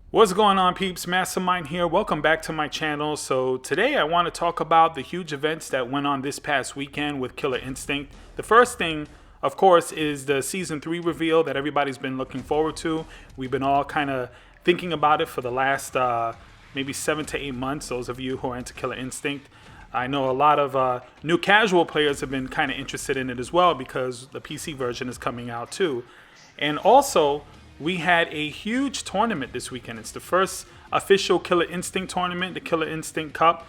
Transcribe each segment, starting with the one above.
What's going on, peeps? Mastermind here. Welcome back to my channel. So today I want to talk about the huge events that went on this past weekend with Killer Instinct. The first thing, of course, is the Season 3 reveal that everybody's been looking forward to. We've been all kind of thinking about it for the last maybe 7 to 8 months, those of you who are into Killer Instinct. I know a lot of new casual players have been kind of interested in it as well because the PC version is coming out too. And also, we had a huge tournament this weekend. It's the first official Killer Instinct tournament, the Killer Instinct Cup.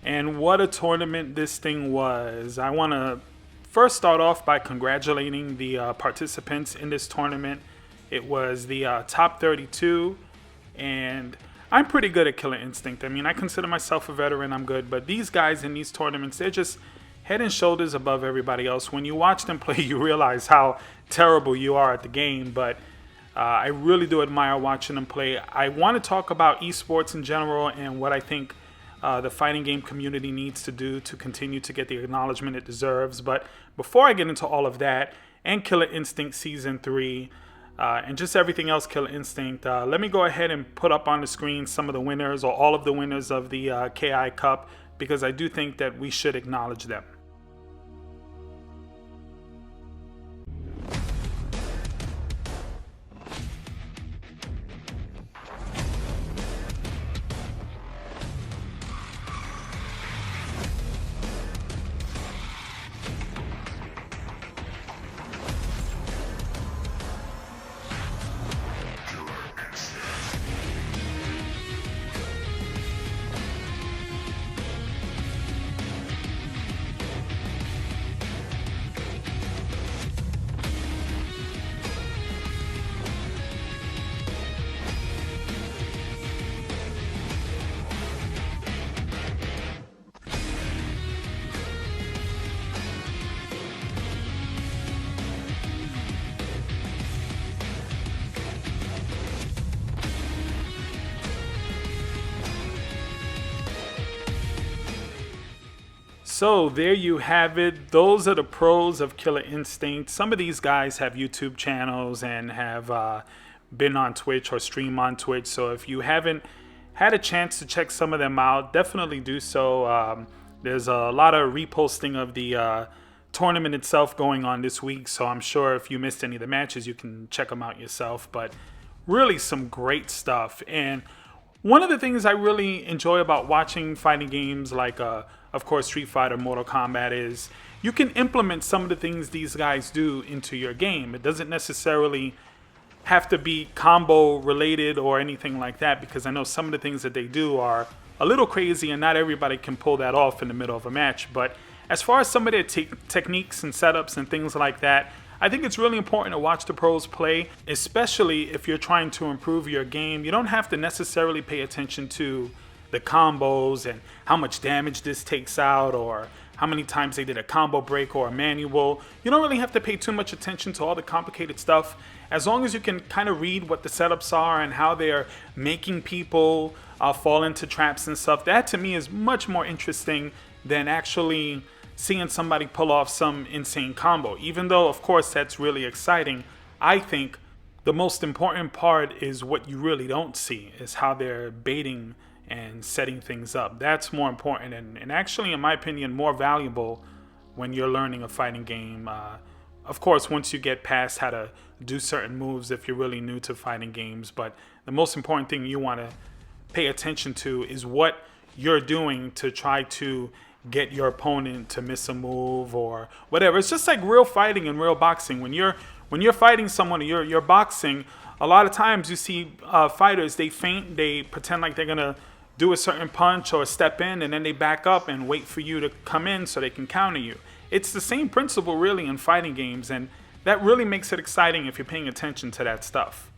And what a tournament this thing was. I want to first start off by congratulating the participants in this tournament. It was the top 32, and I'm pretty good at Killer Instinct. I mean, I consider myself a veteran, I'm good, but these guys in these tournaments, they're just head and shoulders above everybody else. When you watch them play, you realize how terrible you are at the game, but I really do admire watching them play. I want to talk about esports in general and what I think the fighting game community needs to do to continue to get the acknowledgement it deserves. But before I get into all of that and Killer Instinct Season 3 and just everything else Killer Instinct, let me go ahead and put up on the screen some of the winners or all of the winners of the KI Cup, because I do think that we should acknowledge them. So there you have it. Those are the pros of Killer Instinct. Some of these guys have YouTube channels and have been on Twitch or stream on Twitch. So if you haven't had a chance to check some of them out, definitely do so. There's a lot of reposting of the tournament itself going on this week. So I'm sure if you missed any of the matches, you can check them out yourself. But really some great stuff. And one of the things I really enjoy about watching fighting games like, of course, Street Fighter, Mortal Kombat is you can implement some of the things these guys do into your game. It doesn't necessarily have to be combo related or anything like that, because I know some of the things that they do are a little crazy and not everybody can pull that off in the middle of a match. But as far as some of their techniques and setups and things like that, I think it's really important to watch the pros play, especially if you're trying to improve your game. You don't have to necessarily pay attention to the combos and how much damage this takes out or how many times they did a combo break or a manual. You don't really have to pay too much attention to all the complicated stuff. As long as you can kind of read what the setups are and how they're making people fall into traps and stuff, that to me is much more interesting than actually seeing somebody pull off some insane combo. Even though, of course, that's really exciting, I think the most important part is what you really don't see, is how they're baiting and setting things up. That's more important and actually, in my opinion, more valuable when you're learning a fighting game. Of course, once you get past how to do certain moves if you're really new to fighting games, but the most important thing you want to pay attention to is what you're doing to try to get your opponent to miss a move or whatever. It's just like real fighting and real boxing. When you're fighting someone, you're boxing. A lot of times you see fighters, they feint, they pretend like they're gonna do a certain punch or step in, and then they back up and wait for you to come in so they can counter you. It's the same principle really in fighting games, and that really makes it exciting if you're paying attention to that stuff.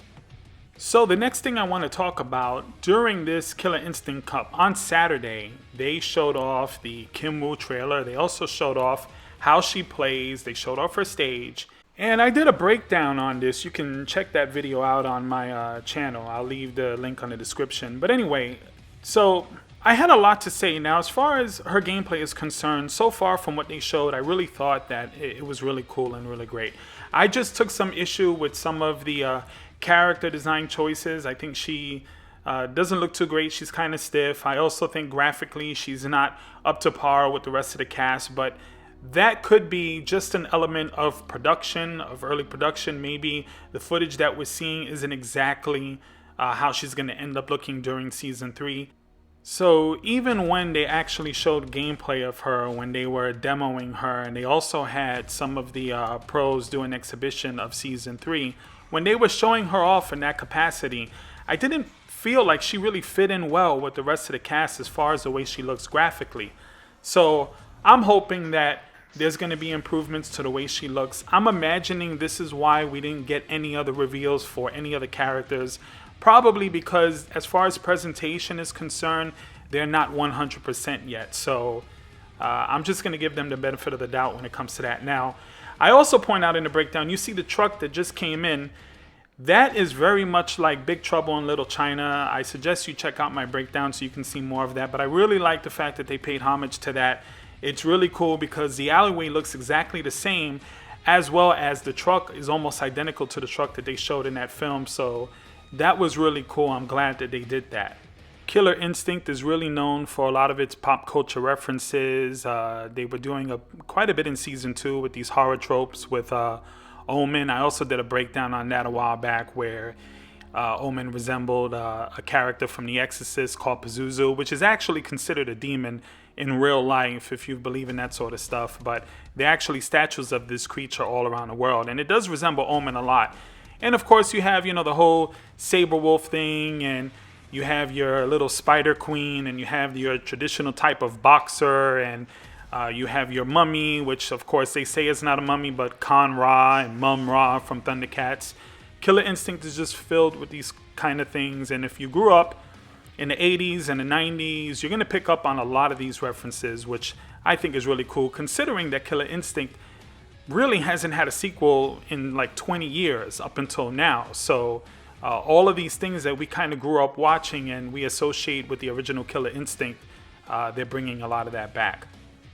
So the next thing I want to talk about, during this Killer Instinct Cup on Saturday, they showed off the Kim Woo trailer. They also showed off how she plays. They showed off her stage. And I did a breakdown on this. You can check that video out on my channel. I'll leave the link on the description. But anyway, so I had a lot to say. Now, as far as her gameplay is concerned, so far from what they showed, I really thought that it was really cool and really great. I just took some issue with some of the character design choices. I think she Doesn't look too great. She's kind of stiff. I also think graphically she's not up to par with the rest of the cast, but that could be just an element of production, of early production. Maybe the footage that we're seeing isn't exactly how she's going to end up looking during season 3. So even when they actually showed gameplay of her, when they were demoing her, and they also had some of the pros do an exhibition of season 3, when they were showing her off in that capacity, I didn't feel like she really fit in well with the rest of the cast as far as the way she looks graphically. So I'm hoping that there's going to be improvements to the way she looks. I'm imagining this is why we didn't get any other reveals for any other characters. Probably because as far as presentation is concerned, they're not 100% yet. So I'm just going to give them the benefit of the doubt when it comes to that. Now, I also point out in the breakdown, you see the truck that just came in. That is very much like Big Trouble in Little China. I suggest you check out my breakdown so you can see more of that. But I really like the fact that they paid homage to that. It's really cool because the alleyway looks exactly the same, as well as the truck is almost identical to the truck that they showed in that film. So that was really cool. I'm glad that they did that. Killer Instinct is really known for a lot of its pop culture references. They were doing quite a bit in season 2 with these horror tropes with Omen. I also did a breakdown on that a while back where Omen resembled a character from The Exorcist called Pazuzu, which is actually considered a demon in real life if you believe in that sort of stuff. But there are actually statues of this creature all around the world, and it does resemble Omen a lot. And of course you have, the whole saber wolf thing, and you have your little spider queen, and you have your traditional type of boxer, and you have your mummy, which of course they say is not a mummy, but Khan Ra and Mum Ra from Thundercats. Killer Instinct is just filled with these kind of things, and if you grew up in the 80s and the 90s, you're going to pick up on a lot of these references, which I think is really cool, considering that Killer Instinct really hasn't had a sequel in like 20 years up until now. So all of these things that we kind of grew up watching and we associate with the original Killer Instinct, they're bringing a lot of that back.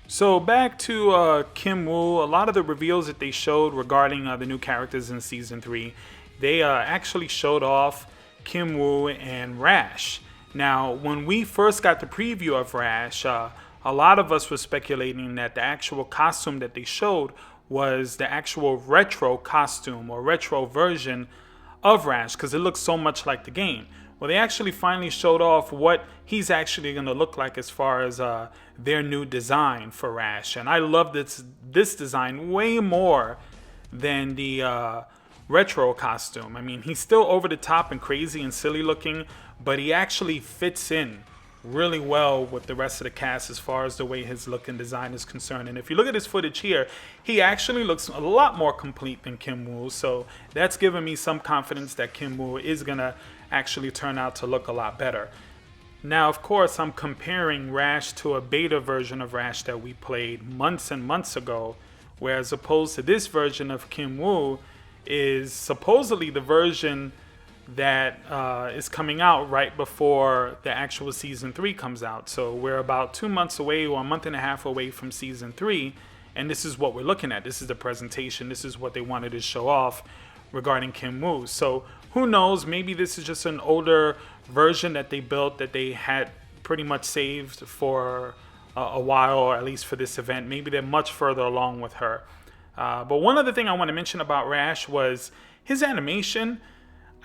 So back to Kim Woo, a lot of the reveals that they showed regarding the new characters in season 3, they actually showed off Kim Woo and Rash. Now, when we first got the preview of Rash, a lot of us were speculating that the actual costume that they showed was the actual retro costume or retro version of Rash, because it looks so much like the game. Well, they actually finally showed off what he's actually going to look like as far as their new design for Rash. And I love this design way more than the retro costume. I mean, he's still over the top and crazy and silly looking, but he actually fits in really well with the rest of the cast as far as the way his look and design is concerned. And if you look at his footage here, he actually looks a lot more complete than Kim Woo. So that's given me some confidence that Kim Woo is going to actually turn out to look a lot better. Now, of course, I'm comparing Rash to a beta version of Rash that we played months and months ago, whereas opposed to this version of Kim Woo is supposedly the version that is coming out right before the actual season 3 comes out. So we're about 2 months away or a month and a half away from season 3, and this is what we're looking at. This is the presentation. This is what they wanted to show off regarding Kim Woo. So who knows, maybe this is just an older version that they built that they had pretty much saved for a while, or at least for this event. Maybe they're much further along with her. But one other thing I want to mention about Rash was his animation.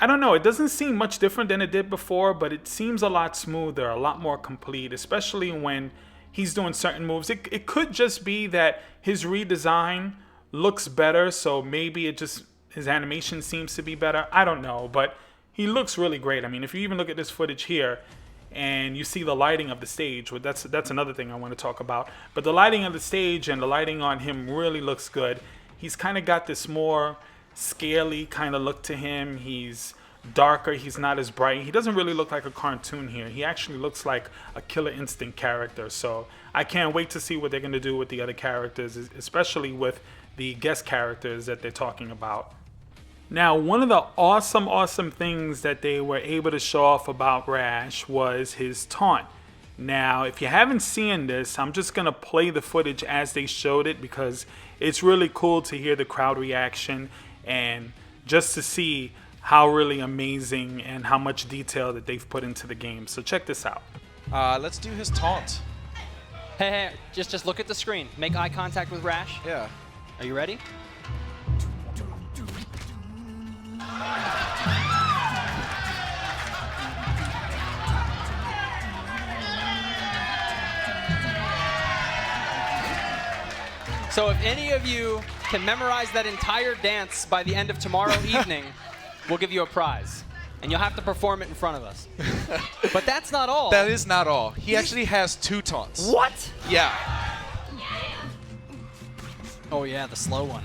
I don't know, it doesn't seem much different than it did before, but it seems a lot smoother, a lot more complete, especially when he's doing certain moves. It could just be that his redesign looks better, so maybe his animation seems to be better. I don't know, but he looks really great. I mean, if you even look at this footage here and you see the lighting of the stage, well, that's another thing I want to talk about. But the lighting of the stage and the lighting on him really looks good. He's kind of got this more scaly kind of look to him. He's darker. He's not as bright. He doesn't really look like a cartoon here. He actually looks like a Killer Instinct character. So I can't wait to see what they're going to do with the other characters, especially with the guest characters that they're talking about. Now, one of the awesome things that they were able to show off about Rash was his taunt. Now, if you haven't seen this, I'm just going to play the footage as they showed it because it's really cool to hear the crowd reaction and just to see how really amazing and how much detail that they've put into the game. So check this out. Let's do his taunt. Hey, just look at the screen. Make eye contact with Rash. Yeah. Are you ready? So if any of you can memorize that entire dance by the end of tomorrow evening, we'll give you a prize. And you'll have to perform it in front of us. But that's not all. That is not all. He actually has 2 taunts. What? Yeah. Oh yeah, the slow one.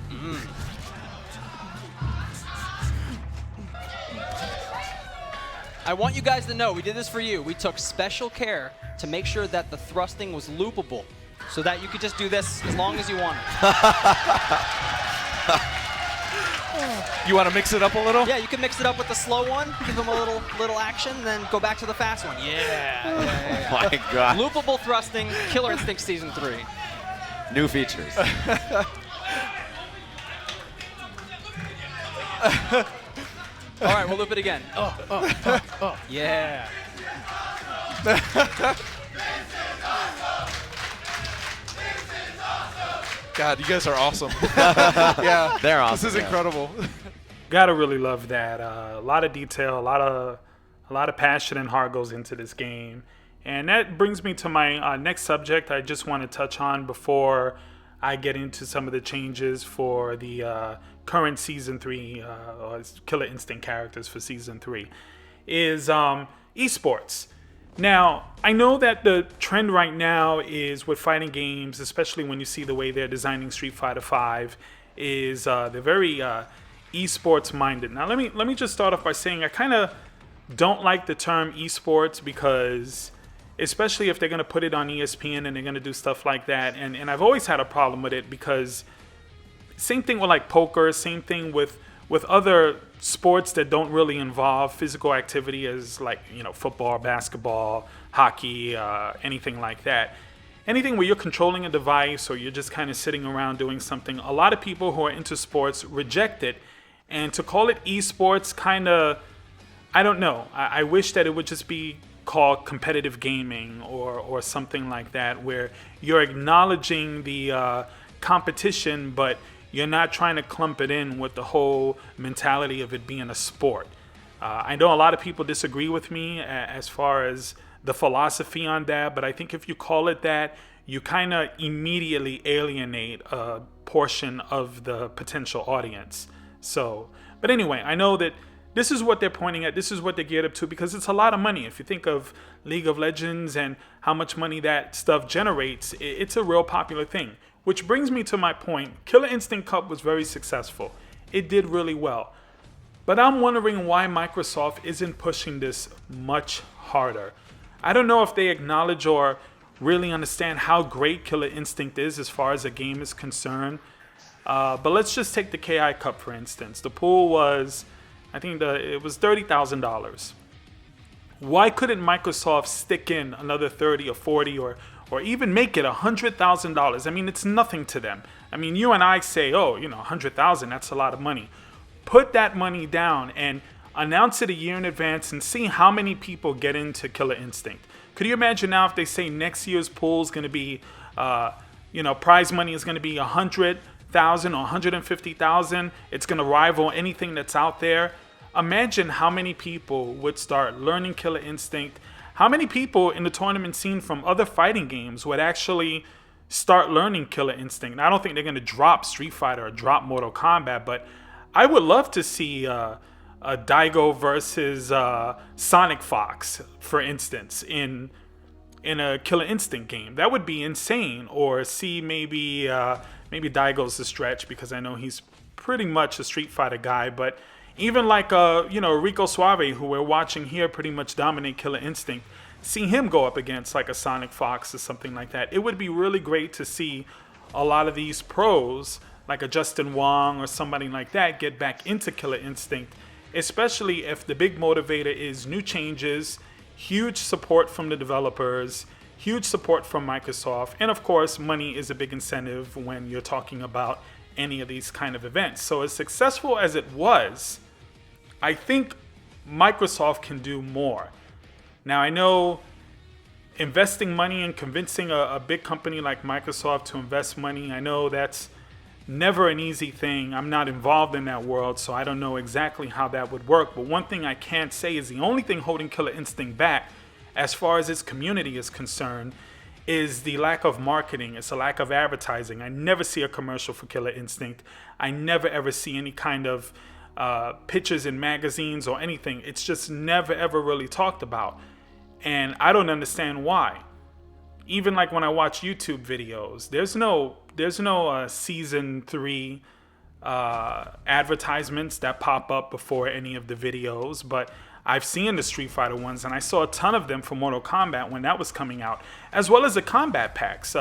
I want you guys to know, we did this for you. We took special care to make sure that the thrusting was loopable, so that you could just do this as long as you wanted. You want to mix it up a little? Yeah, you can mix it up with the slow one, give them a little action, then go back to the fast one. Yeah. My God. Loopable thrusting, Killer Instinct Season 3. New features. All right, we'll loop it again. Yeah. God, you guys are awesome. Yeah. They're awesome. This is yeah. incredible. Gotta really love that. A lot of detail, a lot of passion and heart goes into this game. And that brings me to my next subject I just want to touch on before I get into some of the changes for the current Season 3, or Killer Instinct characters for Season 3, is esports. Now, I know that the trend right now is with fighting games, especially when you see the way they're designing Street Fighter V, is they're very esports minded. Now, let me just start off by saying I kind of don't like the term esports, because especially if they're going to put it on ESPN and they're going to do stuff like that. And I've always had a problem with it, because same thing with like poker, same thing with other sports that don't really involve physical activity, as like, you know, football, basketball, hockey, anything like that. Anything where you're controlling a device or you're just kind of sitting around doing something, a lot of people who are into sports reject it. And to call it esports, kind of, I don't know. I wish that it would just be called competitive gaming or something like that, where you're acknowledging the competition, but you're not trying to clump it in with the whole mentality of it being a sport. I know a lot of people disagree with me as far as the philosophy on that, but I think if you call it that, you kind of immediately alienate a portion of the potential audience. So, but anyway, I know that this is what they're pointing at. This is what they get up to, because it's a lot of money. If you think of League of Legends and how much money that stuff generates, it's a real popular thing. Which brings me to my point. Killer Instinct Cup was very successful. It did really well. But I'm wondering why Microsoft isn't pushing this much harder. I don't know if they acknowledge or really understand how great Killer Instinct is as far as a game is concerned. But let's just take the KI Cup, for instance. The pool was, I think it was $30,000. Why couldn't Microsoft stick in another 30 or 40 or even make it $100,000? I mean, it's nothing to them. I mean, you and I say, oh, you know, 100,000, that's a lot of money. Put that money down and announce it a year in advance and see how many people get into Killer Instinct. Could you imagine now if they say next year's pool is going to be, prize money is going to be 100,000 or 150,000. It's going to rival anything that's out there. Imagine how many people would start learning Killer Instinct. How many people in the tournament scene from other fighting games would actually start learning Killer Instinct? Now, I don't think they're going to drop Street Fighter or drop Mortal Kombat, but I would love to see a Daigo versus Sonic Fox, for instance, in a Killer Instinct game. That would be insane. Or see maybe Daigo's a stretch, because I know he's pretty much a Street Fighter guy, but even like Rico Suave, who we're watching here pretty much dominate Killer Instinct, see him go up against like a Sonic Fox or something like that. It would be really great to see a lot of these pros, like a Justin Wong or somebody like that, get back into Killer Instinct, especially if the big motivator is new changes, huge support from the developers, huge support from Microsoft, and of course, money is a big incentive when you're talking about any of these kind of events. So as successful as it was, I think Microsoft can do more. Now, I know investing money and convincing a big company like Microsoft to invest money, I know that's never an easy thing. I'm not involved in that world, so I don't know exactly how that would work. But one thing I can say is the only thing holding Killer Instinct back, as far as its community is concerned, is the lack of marketing. It's a lack of advertising. I never see a commercial for Killer Instinct. I never ever see any kind of pictures in magazines or anything. It's just never ever really talked about. And I don't understand why. Even like when I watch YouTube videos, there's no season 3 advertisements that pop up before any of the videos, but I've seen the Street Fighter ones, and I saw a ton of them for Mortal Kombat when that was coming out, as well as the Combat Packs.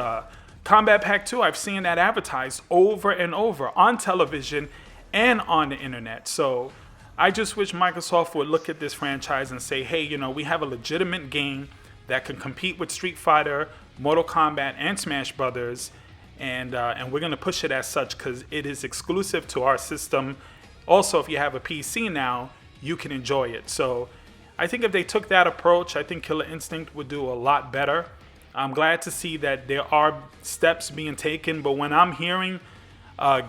Combat Pack 2, I've seen that advertised over and over on television and on the internet. So I just wish Microsoft would look at this franchise and say, hey, we have a legitimate game that can compete with Street Fighter, Mortal Kombat, and Smash Brothers, and we're going to push it as such because it is exclusive to our system. Also, if you have a PC now, you can enjoy it. So I think if they took that approach, I think Killer Instinct would do a lot better. I'm glad to see that there are steps being taken, but when I'm hearing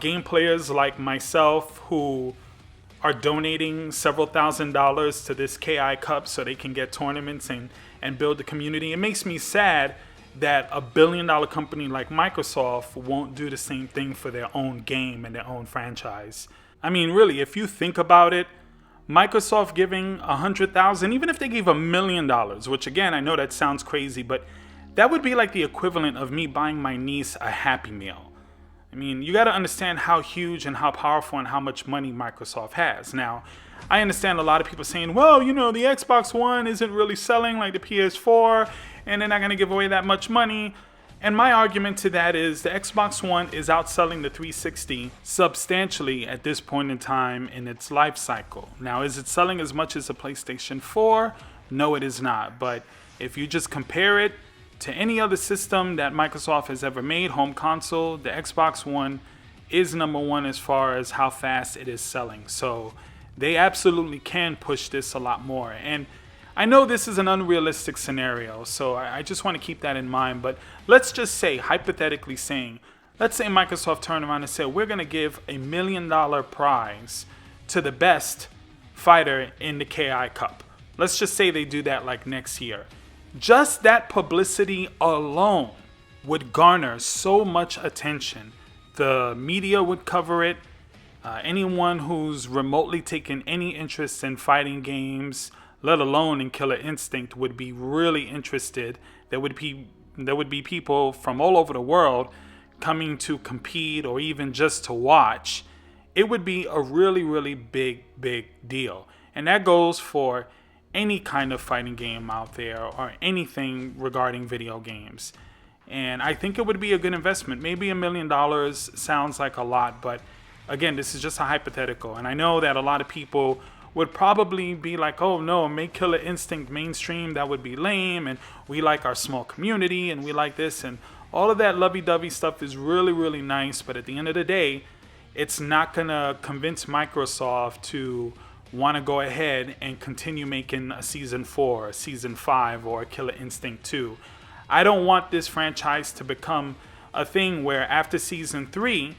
game players like myself who are donating several $1,000s to this KI Cup so they can get tournaments and build the community, it makes me sad that a billion-dollar company like Microsoft won't do the same thing for their own game and their own franchise. I mean, really, if you think about it, Microsoft giving $100,000, even if they gave $1 million, which again, I know that sounds crazy, but that would be like the equivalent of me buying my niece a Happy Meal. I mean, you got to understand how huge and how powerful and how much money Microsoft has. Now, I understand a lot of people saying, well, the Xbox One isn't really selling like the PS4, and they're not going to give away that much money. And my argument to that is the Xbox One is outselling the 360 substantially at this point in time in its life cycle. Now, is it selling as much as the PlayStation 4? No, it is not. But if you just compare it to any other system that Microsoft has ever made, home console, the Xbox One is number one as far as how fast it is selling. So they absolutely can push this a lot more. And I know this is an unrealistic scenario, so I just want to keep that in mind. But let's just say, hypothetically saying, let's say Microsoft turned around and said, we're going to give $1 million prize to the best fighter in the KI Cup. Let's just say they do that like next year. Just that publicity alone would garner so much attention. The media would cover it. Anyone who's remotely taken any interest in fighting games, let alone in Killer Instinct, would be really interested. There would be people from all over the world coming to compete or even just to watch. It would be a really, really big deal. And that goes for any kind of fighting game out there or anything regarding video games. And I think it would be a good investment. Maybe $1 million sounds like a lot, but again, this is just a hypothetical. And I know that a lot of people would probably be like, oh no, make Killer Instinct mainstream, that would be lame, and we like our small community, and we like this, and all of that lovey-dovey stuff is really, really nice, but at the end of the day, it's not gonna convince Microsoft to want to go ahead and continue making a Season 4, a Season 5, or a Killer Instinct 2. I don't want this franchise to become a thing where after Season 3,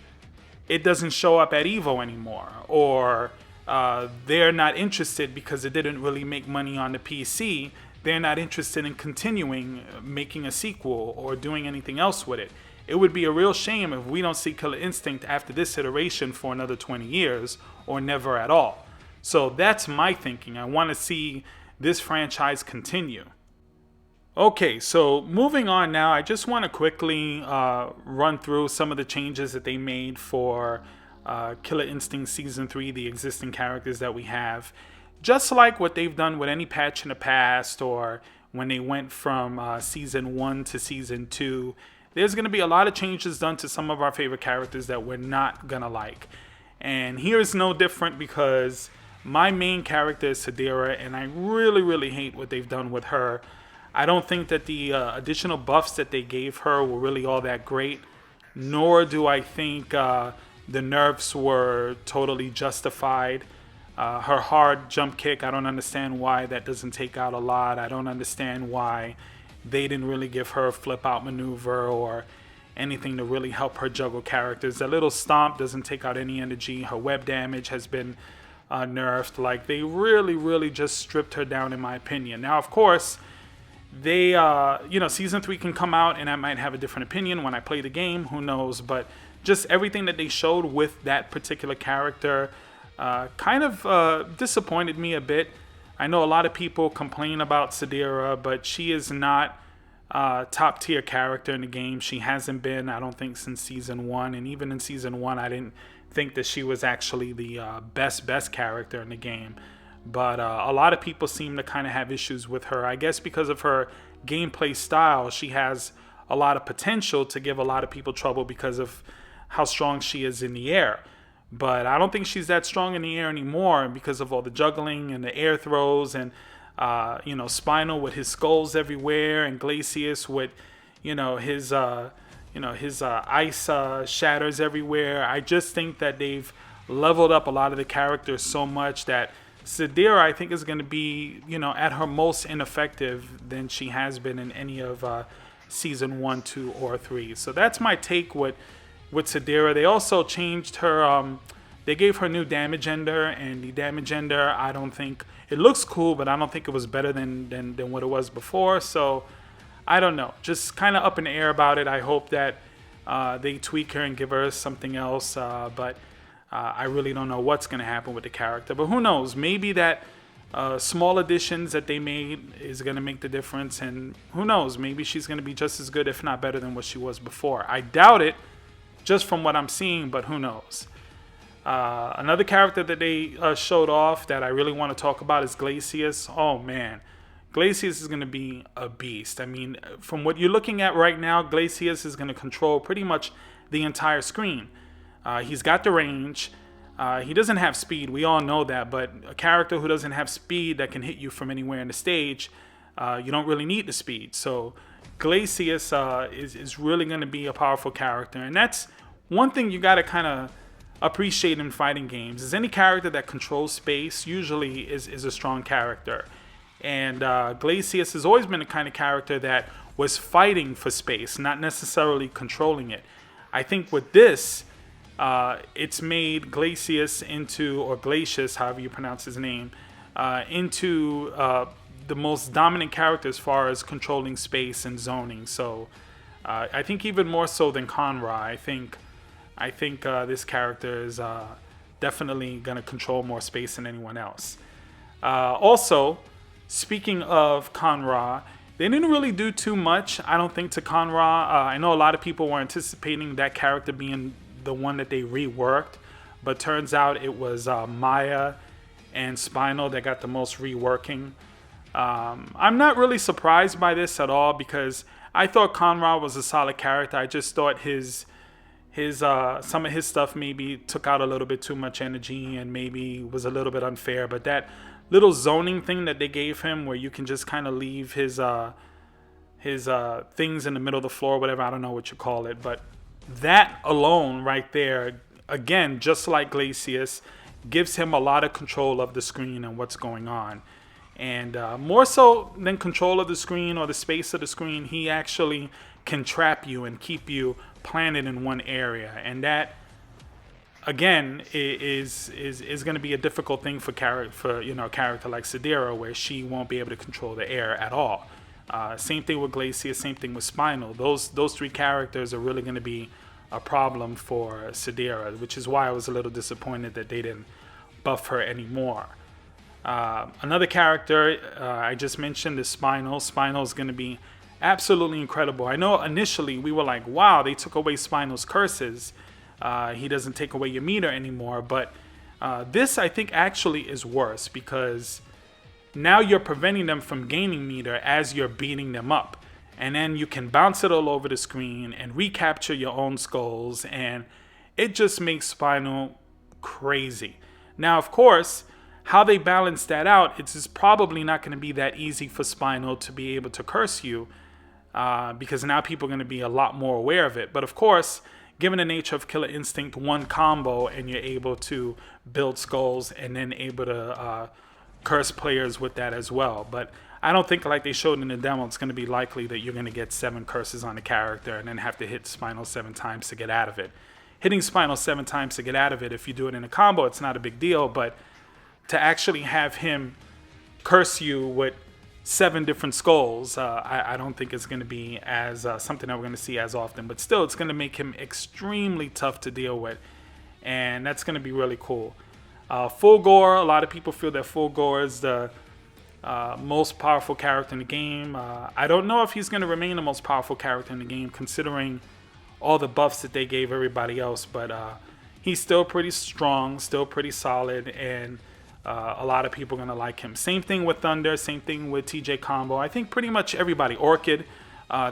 it doesn't show up at EVO anymore, or they're not interested because it didn't really make money on the PC. They're not interested in continuing making a sequel or doing anything else with it. It would be a real shame if we don't see Killer Instinct after this iteration for another 20 years or never at all. So that's my thinking. I want to see this franchise continue. Okay, so moving on now, I just want to quickly run through some of the changes that they made for Killer Instinct Season 3, the existing characters that we have. Just like what they've done with any patch in the past or when they went from Season 1 to Season 2, there's going to be a lot of changes done to some of our favorite characters that we're not going to like. And here's no different because my main character is Sadira, and I really, really hate what they've done with her. I don't think that the additional buffs that they gave her were really all that great, nor do I think the nerfs were totally justified. Her hard jump kick, I don't understand why that doesn't take out a lot. I don't understand why they didn't really give her a flip out maneuver or anything to really help her juggle characters. That little stomp doesn't take out any energy. Her web damage has been nerfed. Like, they really just stripped her down, in my opinion. Now, of course, they, season 3 can come out and I might have a different opinion when I play the game. Who knows? But just everything that they showed with that particular character kind of disappointed me a bit. I know a lot of people complain about Sadira, but she is not top tier character in the game. She hasn't been, I don't think, since season 1. And even in season 1, I didn't think that she was actually the best character in the game. But a lot of people seem to kind of have issues with her. I guess because of her gameplay style, she has a lot of potential to give a lot of people trouble because of how strong she is in the air. But I don't think she's that strong in the air anymore because of all the juggling and the air throws and, Spinal with his skulls everywhere and Glacius with, his ice shatters everywhere. I just think that they've leveled up a lot of the characters so much that Sadira, I think, is going to be, at her most ineffective than she has been in any of season 1, 2, or 3. So that's my take with Sadira. They also changed her, they gave her new damage ender, and the damage ender, I don't think, it looks cool, but I don't think it was better than what it was before. So I don't know, just kind of up in the air about it. I hope that they tweak her and give her something else, but I really don't know what's going to happen with the character. But who knows, maybe that small additions that they made is going to make the difference, and who knows, maybe she's going to be just as good, if not better, than what she was before. I doubt it, just from what I'm seeing, but who knows. Another character that they showed off that I really want to talk about is Glacius. Oh man, Glacius is going to be a beast. I mean, from what you're looking at right now, Glacius is going to control pretty much the entire screen. He's got the range. He doesn't have speed. We all know that, but a character who doesn't have speed that can hit you from anywhere in the stage, you don't really need the speed. So Glacius is really going to be a powerful character, and that's one thing you got to kind of appreciate in fighting games. Is any character that controls space usually is a strong character, and Glacius has always been the kind of character that was fighting for space, not necessarily controlling it. I think with this, it's made Glacius into, or Glacius, however you pronounce his name, into the most dominant character as far as controlling space and zoning. So I think even more so than Conra. I think this character is definitely going to control more space than anyone else. Also, speaking of Conra, they didn't really do too much, I don't think, to Conra. I know a lot of people were anticipating that character being the one that they reworked, but turns out it was Maya and Spinal that got the most reworking. I'm not really surprised by this at all because I thought Conra was a solid character. I just thought some of his stuff maybe took out a little bit too much energy and maybe was a little bit unfair. But that little zoning thing that they gave him, where you can just kind of leave his things in the middle of the floor, whatever, I don't know what you call it, but that alone right there, again, just like Glacius, gives him a lot of control of the screen and what's going on. And more so than control of the screen or the space of the screen, he actually can trap you and keep you planted in one area. And that, again, is going to be a difficult thing for a character like Sadira, where she won't be able to control the air at all. Same thing with Glacius, same thing with Spinal. Those three characters are really going to be a problem for Sadira, which is why I was a little disappointed that they didn't buff her anymore. Another character I just mentioned is Spinal. Spinal is going to be absolutely incredible. I know initially we were like, wow, they took away Spinal's curses. He doesn't take away your meter anymore. But this, I think, actually is worse because now you're preventing them from gaining meter as you're beating them up. And then you can bounce it all over the screen and recapture your own skulls. And it just makes Spinal crazy. Now, of course, how they balance that out, it's just probably not going to be that easy for Spinal to be able to curse you because now people are going to be a lot more aware of it. But of course, given the nature of Killer Instinct, one combo and you're able to build skulls and then able to curse players with that as well. But I don't think, like they showed in the demo, it's going to be likely that you're going to get 7 curses on a character and then have to hit Spinal 7 times to get out of it. Hitting Spinal 7 times to get out of it, if you do it in a combo, it's not a big deal, but to actually have him curse you with 7 different skulls, I don't think it's going to be as something that we're going to see as often. But still, it's going to make him extremely tough to deal with, and that's going to be really cool. Fulgore, a lot of people feel that Fulgore is the most powerful character in the game. I don't know if he's going to remain the most powerful character in the game, considering all the buffs that they gave everybody else. But he's still pretty strong, still pretty solid, and a lot of people are going to like him. Same thing with Thunder, same thing with TJ Combo. I think pretty much everybody. Orchid,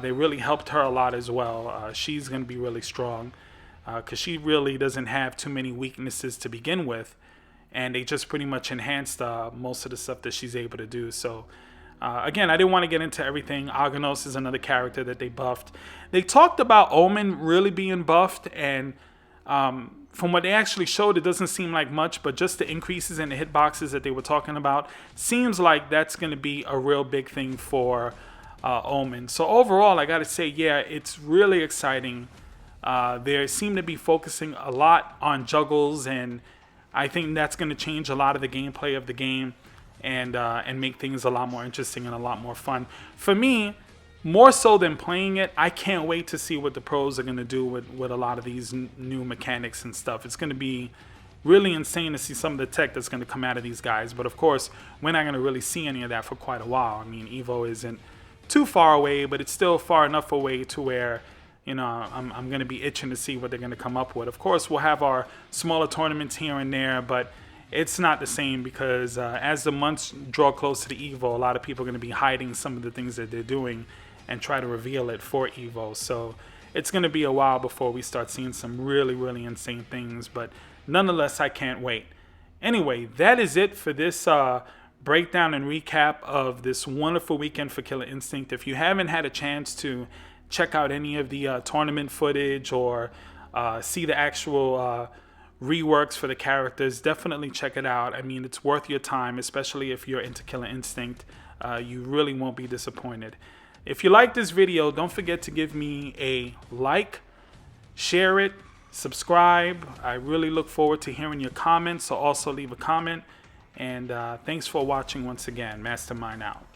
they really helped her a lot as well. She's going to be really strong because she really doesn't have too many weaknesses to begin with. And they just pretty much enhanced most of the stuff that she's able to do. So, again, I didn't want to get into everything. Aghanos is another character that they buffed. They talked about Omen really being buffed, and from what they actually showed, it doesn't seem like much, but just the increases in the hitboxes that they were talking about seems like that's going to be a real big thing for Omen. So overall, I got to say, yeah, it's really exciting. They seem to be focusing a lot on juggles, and I think that's going to change a lot of the gameplay of the game and make things a lot more interesting and a lot more fun. For me, more so than playing it, I can't wait to see what the pros are going to do with a lot of these new mechanics and stuff. It's going to be really insane to see some of the tech that's going to come out of these guys. But of course, we're not going to really see any of that for quite a while. I mean, EVO isn't too far away, but it's still far enough away to where, you know, I'm going to be itching to see what they're going to come up with. Of course, we'll have our smaller tournaments here and there, but it's not the same because as the months draw close to the EVO, a lot of people are going to be hiding some of the things that they're doing and try to reveal it for EVO. So it's going to be a while before we start seeing some really, really insane things. But nonetheless, I can't wait. Anyway, that is it for this breakdown and recap of this wonderful weekend for Killer Instinct. If you haven't had a chance to check out any of the tournament footage or see the actual reworks for the characters, definitely check it out. I mean, it's worth your time, especially if you're into Killer Instinct. You really won't be disappointed. If you like this video, don't forget to give me a like, share it, subscribe. I really look forward to hearing your comments, so also leave a comment. And thanks for watching once again. Mastermind out.